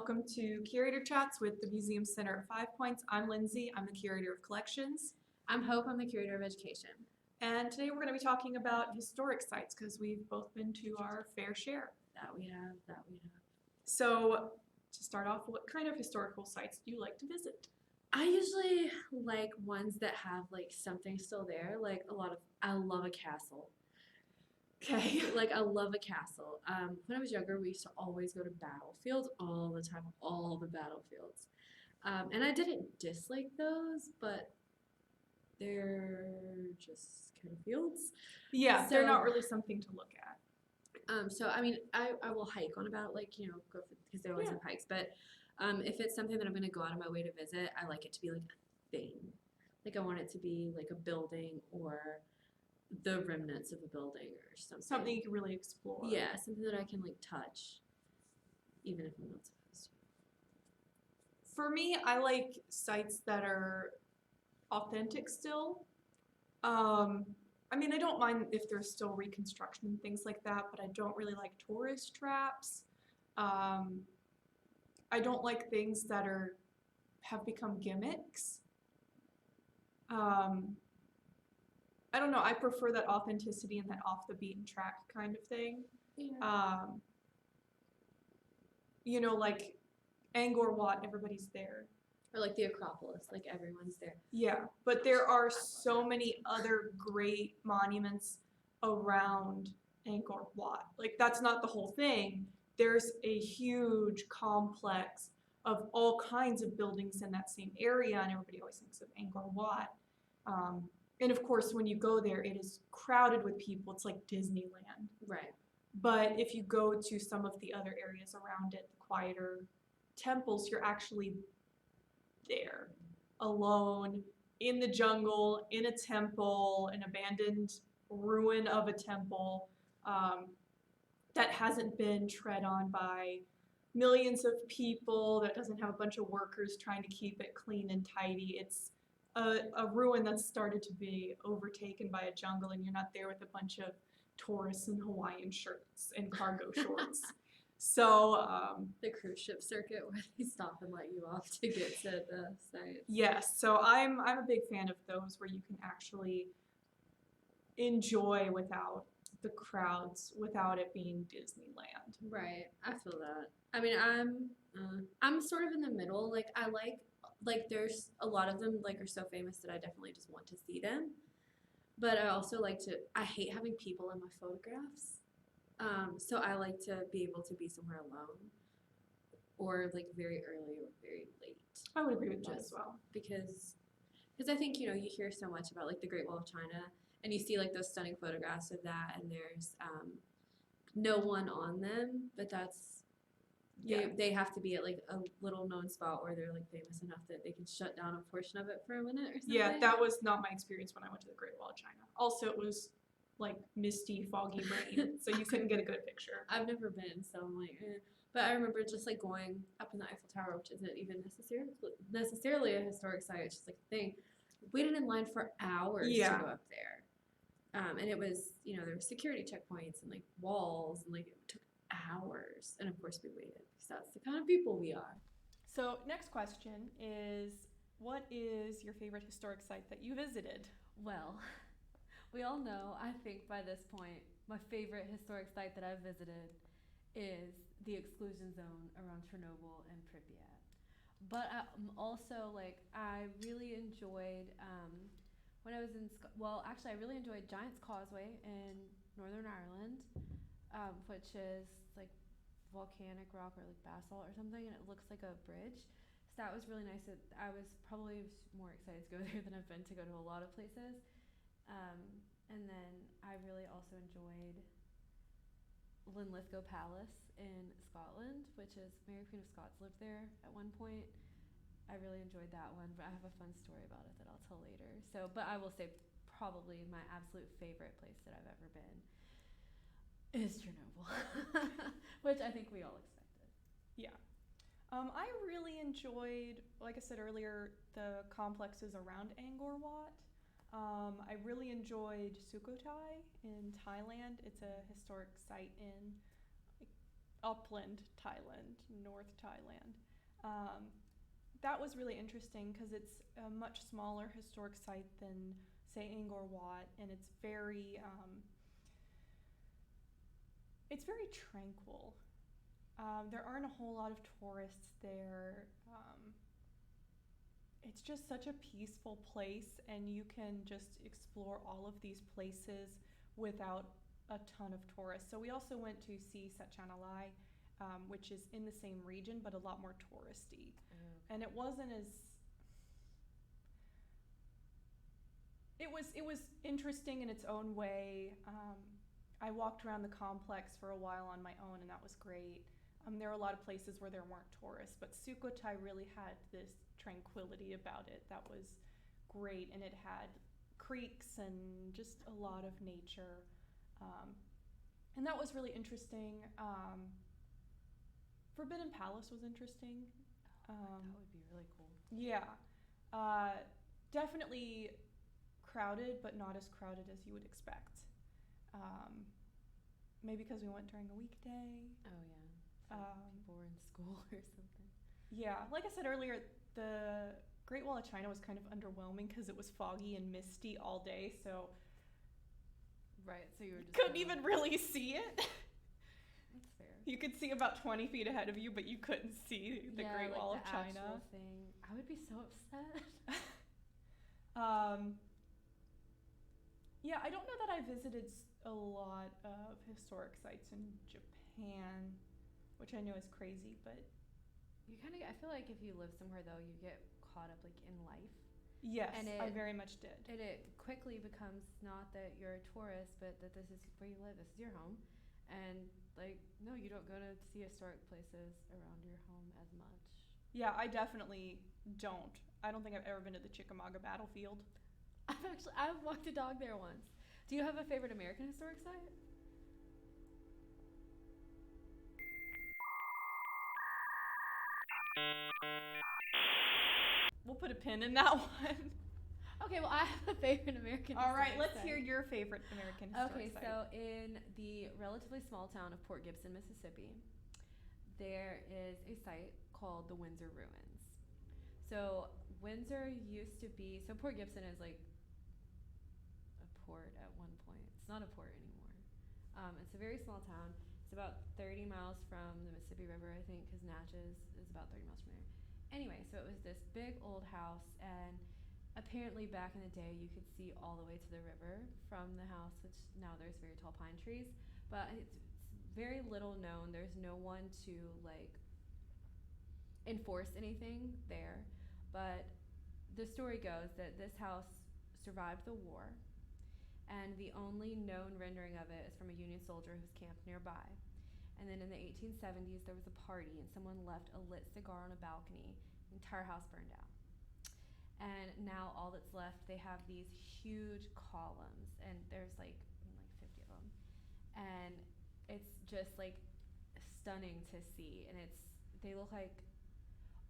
welcome to Curator Chats with the Museum Center at 5 Points. I'm Lindsay, I'm the Curator of Collections. I'm Hope, I'm the Curator of Education. And today we're going to be talking about historic sites because we've both been to our fair share. That we have. So, to start off, what kind of historical sites do you like to visit? I usually like ones that have like something still there, like I love a castle. Okay. Like I love a castle. When I was younger, we used to always go to battlefields all the time, all the battlefields. And I didn't dislike those, but they're just kind of fields. Yeah, So- they're not really something to look at. So I mean, I will hike on about go for, because they always have hikes. But if it's something that I'm gonna go out of my way to visit, I like it to be like a thing. Like I want it to be like a building or the remnants of a building or something. Something you can really explore. Yeah, something that I can like touch, even if I'm not supposed to. For me, I like sites that are authentic still. I mean, I don't mind if there's still reconstruction and things like that, but I don't really like tourist traps. I don't like things that have become gimmicks. I don't know. I prefer that authenticity and that off the beaten track kind of thing. Yeah. Like Angkor Wat, everybody's there. Or like the Acropolis, like everyone's there. Yeah, but there are so many other great monuments around Angkor Wat. Like, that's not the whole thing. There's a huge complex of all kinds of buildings in that same area, and everybody always thinks of Angkor Wat. And of course, when you go there, it is crowded with people. It's like Disneyland. Right. But if you go to some of the other areas around it, the quieter temples, you're actually there, alone, in the jungle, in a temple, an abandoned ruin of a temple that hasn't been tread on by millions of people, that doesn't have a bunch of workers trying to keep it clean and tidy. It's a ruin that's started to be overtaken by a jungle, and you're not there with a bunch of tourists in Hawaiian shirts and cargo shorts. So the cruise ship circuit where they stop and let you off to get to the site. Yes, so I'm a big fan of those where you can actually enjoy without the crowds, without it being Disneyland. Right, I feel that. I mean, I'm sort of in the middle. Like I like there's a lot of them like are so famous that I definitely just want to see them. But I also I hate having people in my photographs. So I like to be able to be somewhere alone or like very early or very late. I would agree with that as well. Because I think, you hear so much about like the Great Wall of China and you see like those stunning photographs of that and there's no one on them, but they have to be at like a little known spot where they're like famous enough that they can shut down a portion of it for a minute or something. Yeah, that was not my experience when I went to the Great Wall of China. Also, it was like misty, foggy rain, so you couldn't get a good picture. I've never been, so I'm like, But I remember just like going up in the Eiffel Tower, which isn't even necessarily a historic site. It's just like a thing. Waited in line for hours to go up there, and it was there were security checkpoints and like walls, and like it took hours. And of course we waited because that's the kind of people we are. So next question is, what is your favorite historic site that you visited? Well, we all know, I think by this point, my favorite historic site that I've visited is the exclusion zone around Chernobyl and Pripyat. But also, like, I really enjoyed, when I was I really enjoyed Giant's Causeway in Northern Ireland, which is like volcanic rock or like basalt or something, and it looks like a bridge. So that was really nice. I was probably more excited to go there than I've been to go to a lot of places. And then I really also enjoyed Linlithgow Palace in Scotland, which is Mary Queen of Scots lived there at one point. I really enjoyed that one, but I have a fun story about it that I'll tell later. So, but I will say probably my absolute favorite place that I've ever been is Chernobyl, which I think we all expected. Yeah. I really enjoyed, like I said earlier, the complexes around Angkor Wat. I really enjoyed Sukhothai in Thailand. It's a historic site in upland Thailand, North Thailand. That was really interesting because it's a much smaller historic site than, say, Angkor Wat, and it's very tranquil. There aren't a whole lot of tourists there. It's just such a peaceful place, and you can just explore all of these places without a ton of tourists. So we also went to see Satchanalai, which is in the same region but a lot more touristy. And it wasn't as it was interesting in its own way. I walked around the complex for a while on my own, and that was great. There were a lot of places where there weren't tourists, but Sukhothai really had this tranquility about it that was great, and it had creeks and just a lot of nature, and that was really interesting. Forbidden Palace was interesting. That would be really cool. Yeah, definitely crowded, but not as crowded as you would expect. Maybe because we went during a weekday. Oh yeah. So people were in school or something. Yeah, like I said earlier, the Great Wall of China was kind of underwhelming because it was foggy and misty all day, so Right, so you were just couldn't even really see it. That's fair. You could see about 20 feet ahead of you, but you couldn't see the Great Wall of China. Actual thing. I would be so upset. Yeah, I don't know that I visited a lot of historic sites in Japan, which I know is crazy, but You kind of, I feel like if you live somewhere though, you get caught up like in life, yes, And I it- very much did. and it quickly becomes not that you're a tourist, but that this is where you live, this is your home, and like no, you don't go to see historic places around your home as much. Yeah, I definitely don't. I don't think I've ever been to the Chickamauga battlefield. I've walked a dog there once. Do you have a favorite American historic site? We'll put a pin in that one. Okay, well I have a favorite American. All right, historic let's site. hear your favorite American historic Okay, site. so in the relatively small town of Port Gibson, Mississippi, there is a site called the Windsor Ruins. So Windsor used to be, so Port Gibson is like a port at one point. It's not a port anymore. It's a very small town. It's about 30 miles from the Mississippi River, I think, because Natchez is about 30 miles from there. Anyway, so it was this big old house, and apparently back in the day you could see all the way to the river from the house, which now there's very tall pine trees, but it's very little known. There's no one to like enforce anything there, but the story goes that this house survived the war, and the only known rendering of it is from a Union soldier who's camped nearby. And then in the 1870s there was a party and someone left a lit cigar on a balcony. The entire house burned out. And now all that's left, they have these huge columns, and there's like 50 of them, and it's just like stunning to see. And they look like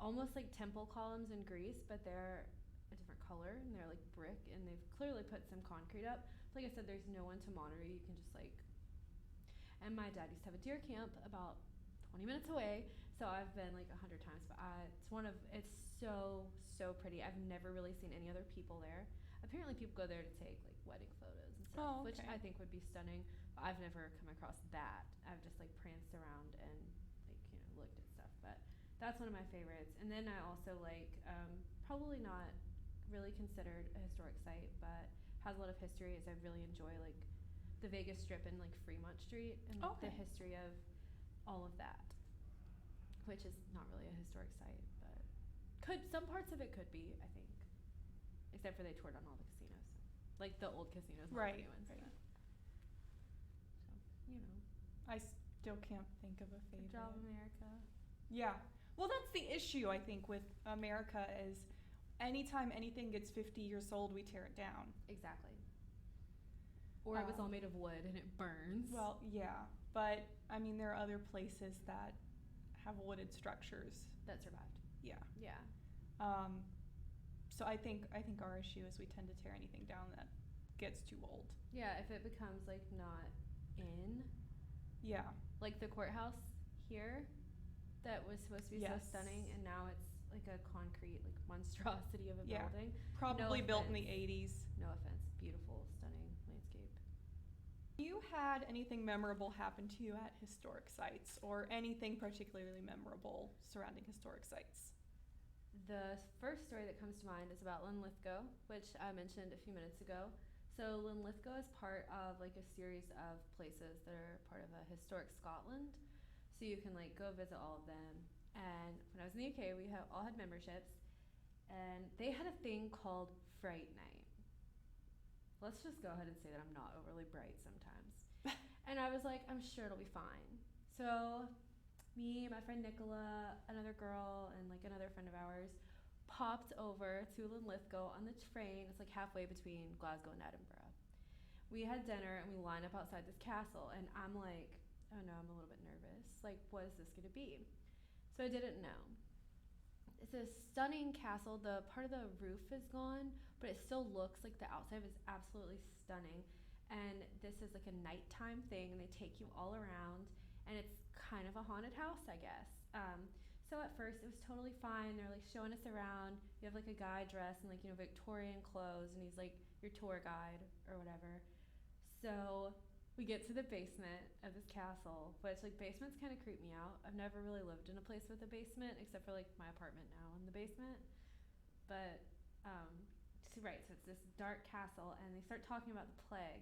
almost like temple columns in Greece, but they're a different color, and they're like brick, and they've clearly put some concrete up. Like I said, there's no one to monitor you. You can just like, and my dad used to have a deer camp about 20 minutes away, so I've been like 100 times, but it's so pretty. I've never really seen any other people there. Apparently people go there to take like wedding photos and stuff, which I think would be stunning, but I've never come across that. I've just like pranced around and like, looked at stuff, but that's one of my favorites. And then I also like, probably not really considered a historic site, but has a lot of history, is I really enjoy like the Vegas Strip and like Fremont Street and the history of all of that, which is not really a historic site, but some parts of it could be, I think, except for they tore down all the casinos, like the old casinos, not the new ones. Right. So I still can't think of a favorite. Good job, America. Yeah. Well, that's the issue, I think, with America is anytime anything gets 50 years old, we tear it down. Exactly. Or it was all made of wood and it burns. Well, yeah. But, I mean, there are other places that have wooded structures. That survived. Yeah. Yeah. So I think our issue is we tend to tear anything down that gets too old. Yeah, if it becomes like not in. Yeah. Like the courthouse here that was supposed to be so Yes. stunning, and now it's like a concrete like monstrosity of a Yeah. building. Probably built in the offense. 80s. No offense, beautiful, stunning landscape. You had anything memorable happen to you at historic sites, or anything particularly memorable surrounding historic sites? The first story that comes to mind is about Linlithgow, which I mentioned a few minutes ago. So Linlithgow is part of like a series of places that are part of a historic Scotland. So you can like go visit all of them. And when I was in the UK, we all had memberships, and they had a thing called Fright Night. Let's just go ahead and say that I'm not overly bright sometimes. And I was like, I'm sure it'll be fine. So me, my friend Nicola, another girl, and like another friend of ours popped over to Linlithgow on the train. It's like halfway between Glasgow and Edinburgh. We had dinner and we lined up outside this castle, and I'm like, oh no, I'm a little bit nervous. Like, what is this gonna be? So I didn't know. It's a stunning castle. The part of the roof is gone, but it still looks like the outside is absolutely stunning. And this is like a nighttime thing, and they take you all around, and it's kind of a haunted house, I guess. So at first it was totally fine. They're like showing us around. You have like a guy dressed in like, you know, Victorian clothes, and he's like your tour guide or whatever. So we get to the basement of this castle, which like basements kind of creep me out. I've never really lived in a place with a basement, except for like my apartment now in the basement. But right, so it's this dark castle, and they start talking about the plague,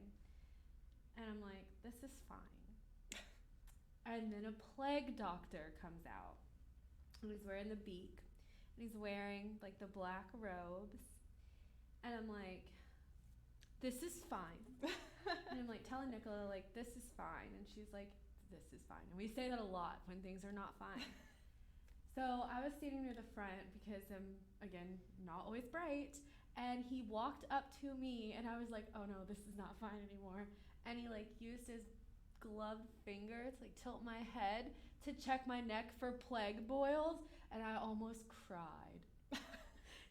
and I'm like, this is fine. And then a plague doctor comes out, and he's wearing the beak, and he's wearing like the black robes, and I'm like, this is fine. And I'm like telling Nicola, like, this is fine, and she's like, this is fine. And we say that a lot when things are not fine. So I was sitting near the front because I'm, again, not always bright, and he walked up to me, and I was like, oh no, this is not fine anymore. And he like used his gloved finger to like tilt my head to check my neck for plague boils, and I almost cried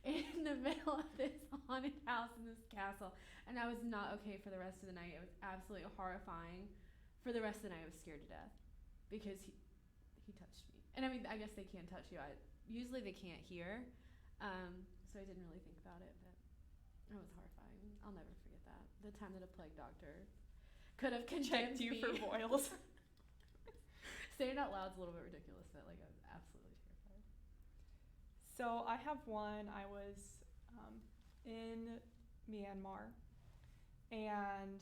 in the middle of this haunted house in this castle. And I was not okay for the rest of the night. It was absolutely horrifying. For the rest of the night, I was scared to death because he touched me. And I mean, I guess they can't touch you. Usually they can't hear, so I didn't really think about it, but it was horrifying. I'll never forget that. The time that a plague doctor could have condemned Checked you me. for boils. Saying it out loud is a little bit ridiculous, but like I was absolutely terrified. So I have one. I was in Myanmar, and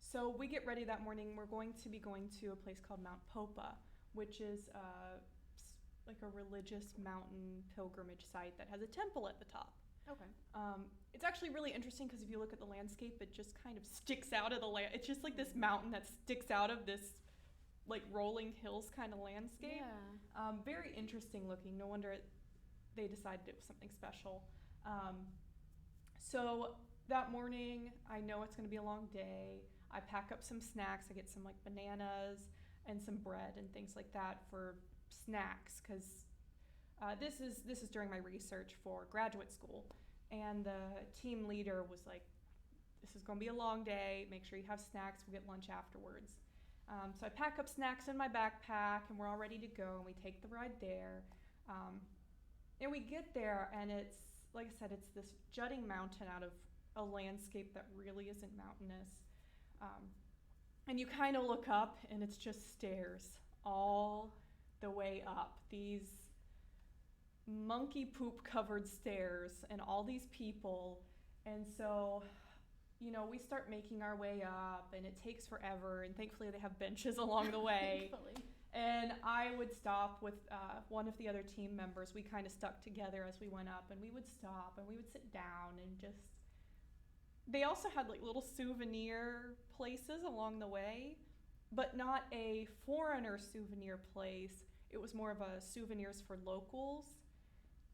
so we get ready that morning. We're going to be going to a place called Mount Popa, which is like a religious mountain pilgrimage site that has a temple at the top. Okay. It's actually really interesting because if you look at the landscape, it just kind of sticks out of the land. It's just like this mountain that sticks out of this like rolling hills kind of landscape. Yeah. Very interesting looking. No wonder they decided it was something special. So that morning, I know it's going to be a long day. I pack up some snacks. I get some like bananas and some bread and things like that for snacks because this is during my research for graduate school. And the team leader was like, this is going to be a long day. Make sure you have snacks. We'll get lunch afterwards. So I pack up snacks in my backpack, and we're all ready to go, and we take the ride there. And we get there, and it's, like I said, it's this jutting mountain out of a landscape that really isn't mountainous. And you kind of look up, and it's just stairs all the way up. These monkey poop covered stairs, and all these people. And so, you know, we start making our way up, and it takes forever, and thankfully they have benches along the way. Thankfully. And I would stop with one of the other team members. We kind of stuck together as we went up, and we would stop, and we would sit down, and just... They also had like little souvenir places along the way, but not a foreigner souvenir place. It was more of a souvenirs for locals.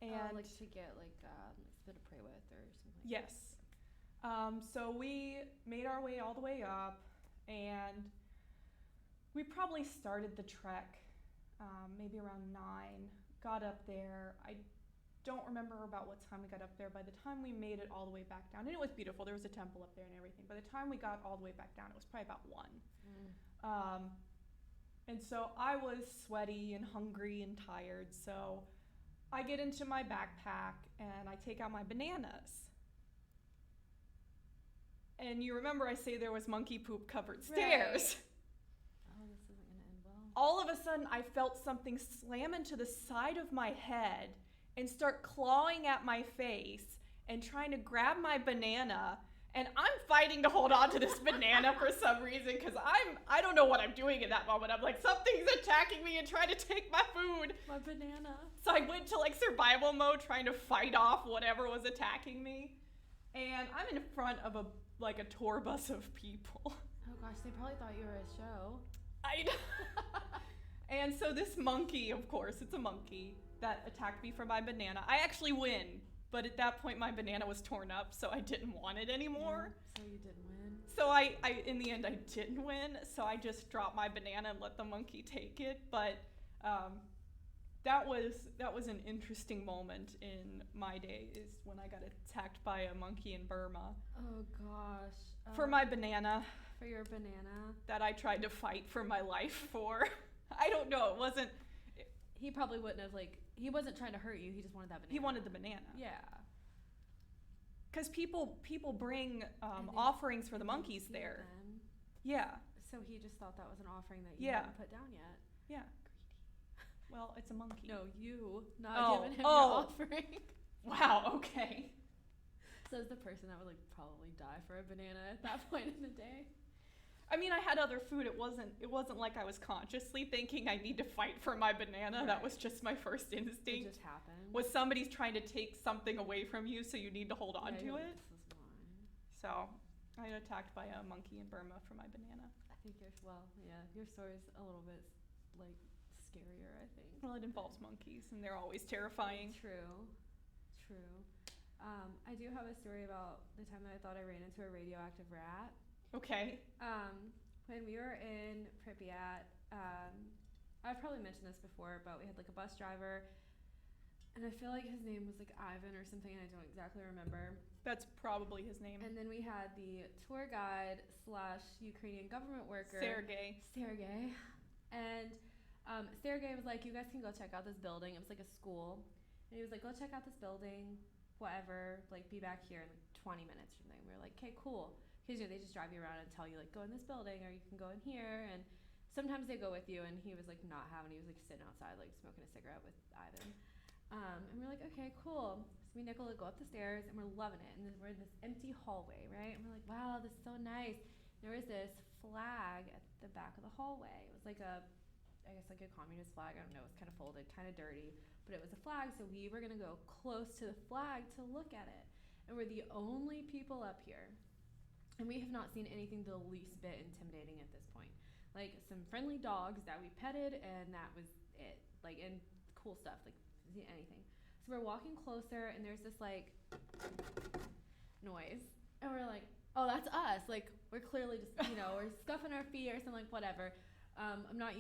And like to get like something to pray with or something. yes. So we made our way all the way up, and we probably started the trek maybe around 9, got up there. I don't remember about what time we got up there. By the time we made it all the way back down, and it was beautiful, there was a temple up there and everything. By the time we got all the way back down, it was probably about 1. And so I was sweaty and hungry and tired, so I get into my backpack and I take out my bananas. And you remember I say there was monkey poop covered stairs. Oh, this isn't gonna end well. All of a sudden, I felt something slam into the side of my head and start clawing at my face and trying to grab my banana. And I'm fighting to hold on to this banana for some reason because I don't know what I'm doing in that moment. I'm like, something's attacking me and trying to take my food. My banana. So I went to like survival mode trying to fight off whatever was attacking me. And I'm in front of a tour bus of people. Oh gosh, they probably thought you were a show. And so this monkey, of course, it's a monkey that attacked me for my banana. I actually win, but at that point my banana was torn up, so I didn't want it anymore. Yeah, so you didn't win. So I in the end I didn't win, so I just dropped my banana and let the monkey take it. But that was an interesting moment in my day, is when I got attacked by a monkey in Burma. Oh gosh. For my banana. For your banana. That I tried to fight for my life for. I don't know, it wasn't. He probably wouldn't have, he wasn't trying to hurt you, he just wanted that banana. He wanted the banana. Yeah. Because people bring offerings for the monkeys there. Them. Yeah. So he just thought that was an offering that you Yeah. hadn't put down yet. Yeah. Well, it's a monkey. No, you, not giving him Oh. your offering. Wow, okay. Says the person that would probably die for a banana at that point in the day. I mean, I had other food. It wasn't like I was consciously thinking I need to fight for my banana. That Right. was just my first It instinct. just happened. Was somebody's trying to take something away from you, so you need to hold on Yeah, to you're it. like, this is mine. So I got attacked by a monkey in Burma for my banana. I think your story's a little bit scarier, I think. Well, it involves monkeys, and they're always terrifying. True. I do have a story about the time that I thought I ran into a radioactive rat. Okay. When we were in Pripyat, I've probably mentioned this before, but we had a bus driver, and I feel like his name was Ivan or something, and I don't exactly remember. That's probably his name. And then we had the tour guide / Ukrainian government worker, Sergey. And Sergey was like, you guys can go check out this building. It was a school. And he was like, go check out this building, whatever, be back here in 20 minutes or something. We were like, okay, cool. Because they just drive you around and tell you, go in this building, or you can go in here. And sometimes they go with you, and he was not having, he was sitting outside, smoking a cigarette with Ivan. And we're like, okay, cool. So me and Nicola go up the stairs, and we're loving it. And then we're in this empty hallway, right? And we're like, wow, this is so nice. There was this flag at the back of the hallway. It was I guess a communist flag. I don't know. It was kind of folded, kind of dirty, but it was a flag. So we were gonna go close to the flag to look at it, and we're the only people up here, and we have not seen anything the least bit intimidating at this point. Some friendly dogs that we petted, and that was it. And cool stuff, anything. So we're walking closer, and there's this noise, and we're like, oh, that's us. We're clearly just we're scuffing our feet or something, whatever. I'm not,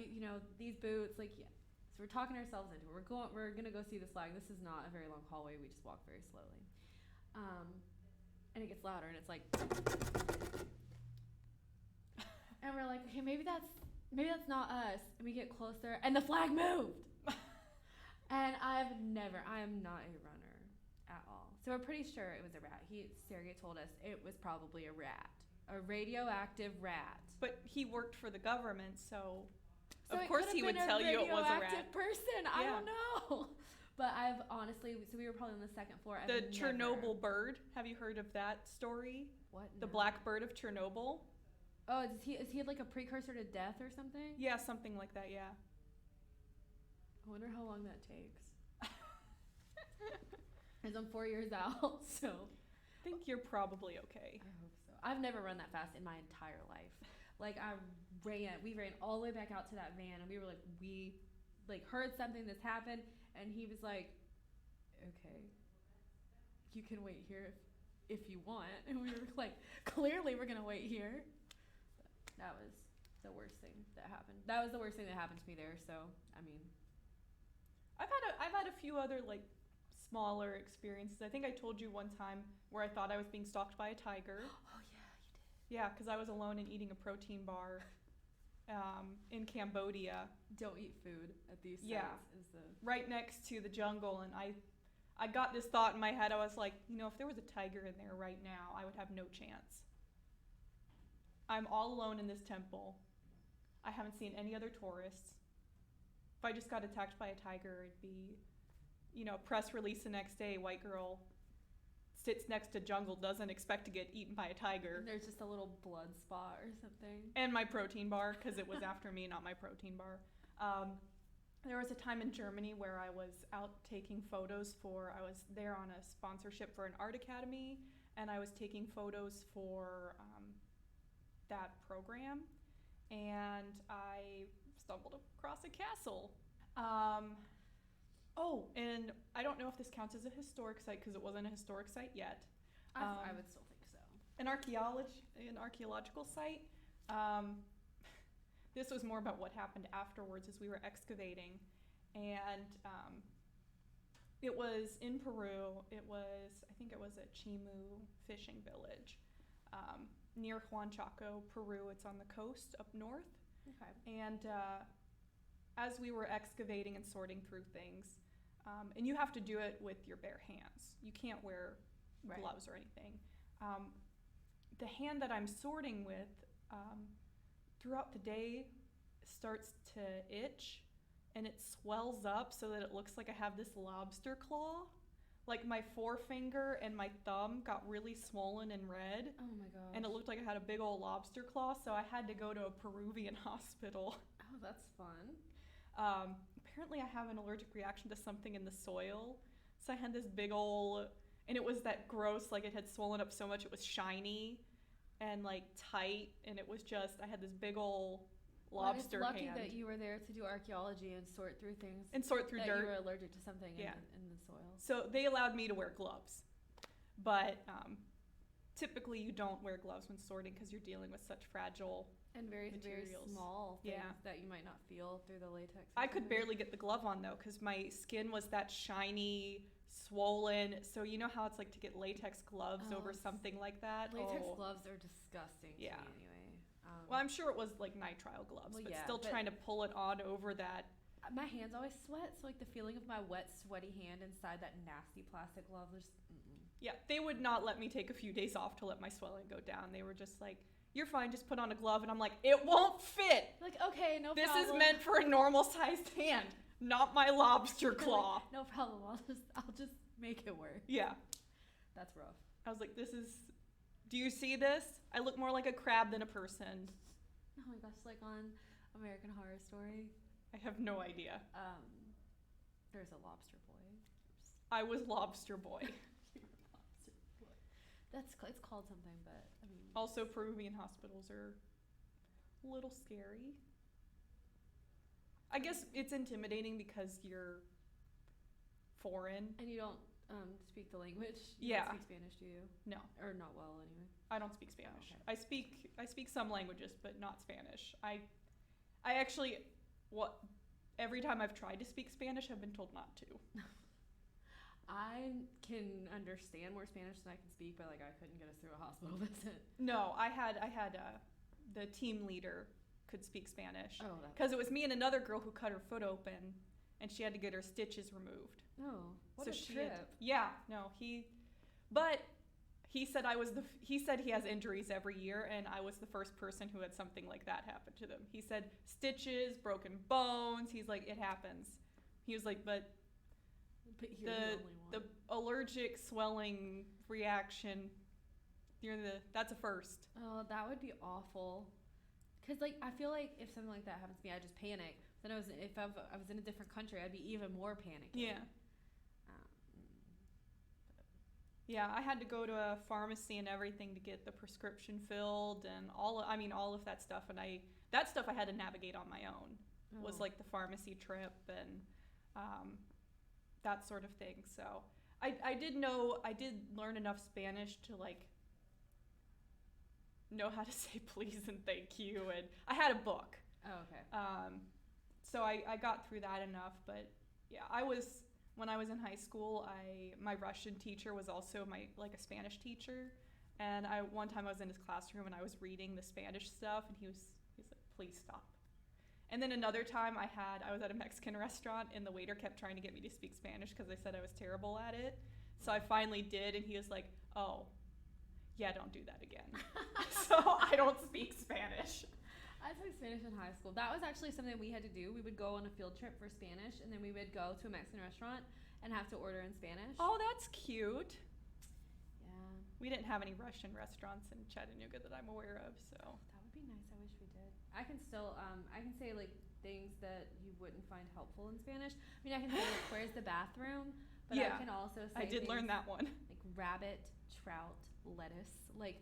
these boots, yeah. So we're talking ourselves into it. We're gonna go see this flag. This is not a very long hallway. We just walk very slowly. And it gets louder, and it's and we're like, okay, maybe that's not us. And we get closer, and the flag moved. And I am not a runner at all. So we're pretty sure it was a rat. Sergey told us it was probably a rat, a radioactive rat. But he worked for the government, so So of course he would tell you it was a rat. Person. Yeah. I don't know. But I've honestly, so we were probably on the second floor. The Chernobyl bird. Have you heard of that story? What? The No. Blackbird of Chernobyl. Oh, is he a precursor to death or something? Yeah, something like that. Yeah. I wonder how long that takes. Because I'm 4 years out, so. I think you're probably okay. I hope so. I've never run that fast in my entire life. We ran all the way back out to that van, and we were we heard something that's happened, and he was like, okay, you can wait here if you want. And we were like, clearly we're gonna wait here. But that was the worst thing that happened. That was the worst thing that happened to me there, so, I mean. I've had a few other smaller experiences. I think I told you one time where I thought I was being stalked by a tiger. Oh yeah, you did. Yeah, because I was alone and eating a protein bar. in Cambodia, Don't eat food at these sites. Yeah. Is the right next to the jungle, and I got this thought in my head. I was like, if there was a tiger in there right now, I would have no chance. I'm all alone in this temple. I haven't seen any other tourists. If I just got attacked by a tiger, it'd be, press release the next day, white girl sits next to jungle, doesn't expect to get eaten by a tiger. there's just a little blood spot or something. And my protein bar, because it was after me, not my protein bar. There was a time in Germany where I was out taking photos I was there on a sponsorship for an art academy, and I was taking photos for that program, and I stumbled across a castle. And I don't know if this counts as a historic site because it wasn't a historic site yet. I would still think so. An archaeological site. This was more about what happened afterwards as we were excavating, and it was in Peru. I think it was a Chimu fishing village near Huanchaco, Peru. It's on the coast up north. Okay. And as we were excavating and sorting through things, and you have to do it with your bare hands. You can't wear Right. gloves or anything. The hand that I'm sorting with, throughout the day, starts to itch, and it swells up so that it looks like I have this lobster claw. Like my forefinger and my thumb got really swollen and red, Oh my gosh. and it looked like I had a big old lobster claw, so I had to go to a Peruvian hospital. Oh, that's fun. Apparently I have an allergic reaction to something in the soil, so I had this big old, and it was that gross, like it had swollen up so much it was shiny and like tight, and it was just, I had this big old lobster Well, it's lucky hand. that you were there to do archaeology and sort through things. And sort through that dirt. you were allergic to something Yeah. in the soil. So they allowed me to wear gloves, but typically you don't wear gloves when sorting because you're dealing with such fragile. And very Materials. small things Yeah. that you might not feel through the latex. or I could something. barely get the glove on though because my skin was that shiny, swollen. So you know how it's like to get latex gloves over Oh, something like that? Latex Oh. gloves are disgusting Yeah. to me anyway. Well, I'm sure it was like nitrile gloves, Well, but yeah, still but- trying to pull it on over that. My hands always sweat, so like the feeling of my wet, sweaty hand inside that nasty plastic glove was just, Yeah, they would not let me take a few days off to let my swelling go down. They were just like, "You're fine, just put on a glove." And I'm like, "It won't fit. like, okay, no This problem. is meant for a normal sized hand, not my lobster Like, claw." no problem. I'll just make it work. Yeah. That's rough. I was like, do you see this? I look more like a crab than a person. Oh my gosh, like on American Horror Story, I have no idea. there's a lobster boy. I was lobster boy. You're a lobster boy. It's called something, but I mean. Also, Peruvian hospitals are a little scary. I guess it's intimidating because you're foreign. And you don't speak the language. You Yeah. don't speak Spanish, do you? No, Or not well, anyway. I don't speak Spanish. Okay. I speak some languages, but not Spanish. I actually, every time I've tried to speak Spanish, I've been told not to. I can understand more Spanish than I can speak, but like I couldn't get us through a hospital visit. No, I had the team leader could speak Spanish Oh, that. because it was me and another girl who cut her foot open, and she had to get her stitches removed. Oh, what So a she trip. had- yeah, no, he said he said he has injuries every year, and I was the first person who had something like that happen to them. He said stitches, broken bones. He's like, it happens. He was like, but But you're the only one. the allergic swelling reaction, that's a first. Oh, that would be awful. Cause like I feel like if something like that happens to me, I just panic. Then if I was in a different country, I'd be even more panicking. Yeah. Um, Yeah, I had to go to a pharmacy and everything to get the prescription filled and all of that stuff, and that stuff I had to navigate on my own. Was oh. like the pharmacy trip and that sort of thing. So I did learn enough Spanish to like know how to say please and thank you, and I had a book. Oh, okay. So I got through that enough, but yeah, when I was in high school, my Russian teacher was also a Spanish teacher, and one time I was in his classroom and I was reading the Spanish stuff, and he was like, "Please stop, And then another time I was at a Mexican restaurant and the waiter kept trying to get me to speak Spanish because they said I was terrible at it. So I finally did, and he was like, oh, yeah, don't do that again. So I don't speak Spanish. I spoke Spanish in high school. That was actually something we had to do. We would go on a field trip for Spanish, and then we would go to a Mexican restaurant and have to order in Spanish. Oh, that's cute. Yeah. We didn't have any Russian restaurants in Chattanooga that I'm aware of, so. That would be nice. I wish we did. I can still, I can say like things that you wouldn't find helpful in Spanish. I mean, I can say like, where's the bathroom? But Yeah, I can also say I did learn things that one. like rabbit, trout, lettuce. Like,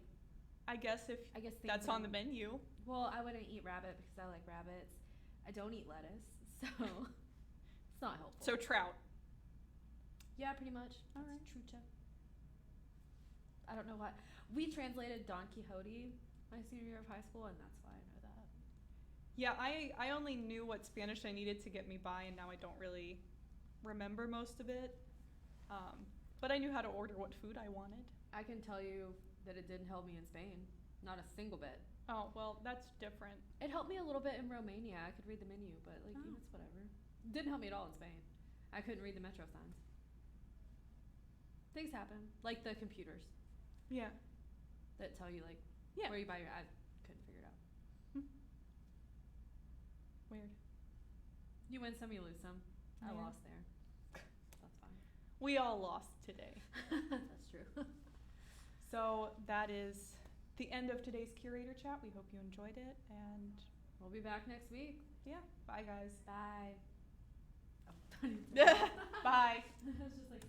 I guess I guess things that's on the menu. Well, I wouldn't eat rabbit because I like rabbits. I don't eat lettuce, so it's not helpful. So trout. Yeah, pretty much. All That's right. trucha. I don't know why. We translated Don Quixote my senior year of high school, and that's why I know that. Yeah, I only knew what Spanish I needed to get me by, and now I don't really remember most of it. But I knew how to order what food I wanted. I can tell you that it didn't help me in Spain. Not a single bit. Oh, well, that's different. It helped me a little bit in Romania. I could read the menu, but like Oh. it's whatever. Didn't help me at all in Spain. I couldn't read the metro signs. Things happen, like the computers Yeah. that tell you like Yeah. where you buy your. I couldn't figure it out. Weird. You win some, you lose some. I Yeah. lost there. That's fine. We all lost today. That's true. So that is the end of today's Curator Chat. We hope you enjoyed it, and We'll be back next week. yeah, bye guys. Bye. Oh, Bye. I was just like.